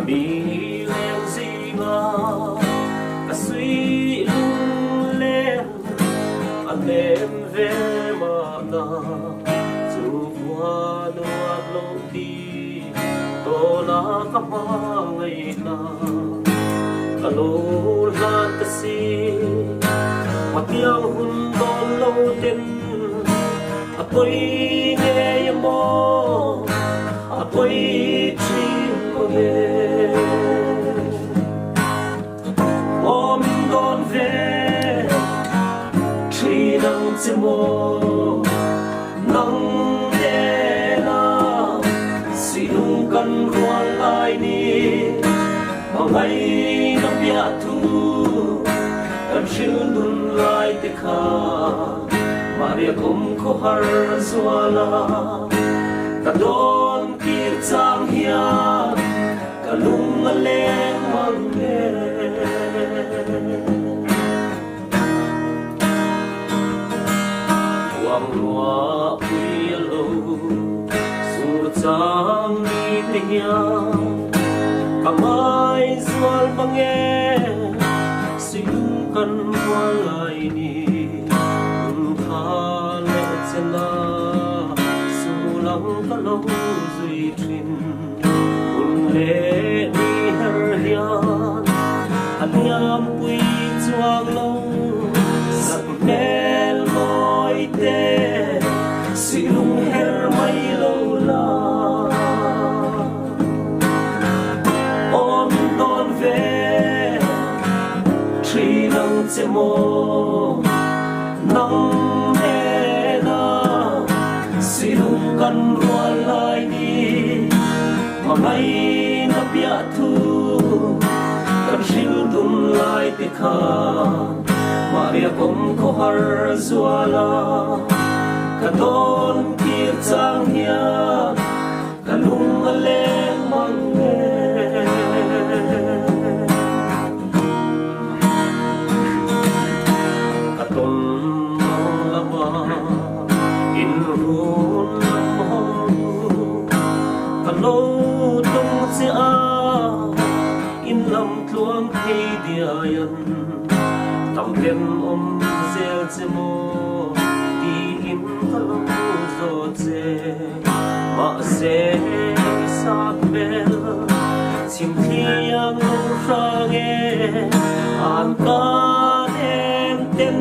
mi lên gì mà cả suy lung lên anh em về mà na dù qua nuốt lâu đi to na kama ngày na alo lan ta si mặt yang hun don lâu tên tôi nghe mò tôi chim có về ôm đón về chỉ nắng chim mò nắng đê na xin cần quan lại ni mà ngày năm bia thu cần chịu đun lại te kha Maria kum ko har zuala ka don kir chang hia ka lung ale mang me wang lua pui lo sur chang ni te hia ka mai zual bange sing kan walai ni ka lo zui thin un le ni har hian aliam pui chuang lo sak mel moi te si lung her mai lo la om don ve tri nang che mo nang kan rual lai ni mà ngày na bia thu kan shil dum lai te kha Maria kom ko har zuala ka don kir chang hia ka lung ale mang me ka ton lama in ru lo tung se a in lam tluang thei dia yan tam lem om zel che mo ti in thalo zo che ma se sa bel chim thiang lo sang e an ka em ten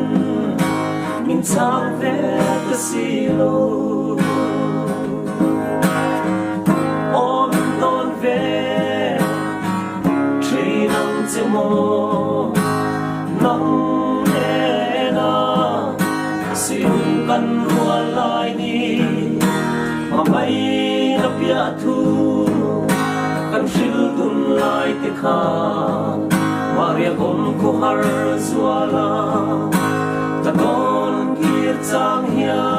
min sang ve ta si lo mo nang e na sim kan rual lai ni ma mai na pia thu kan shil dun lai te kha Maria kom ko har zuala ta don kir chang hia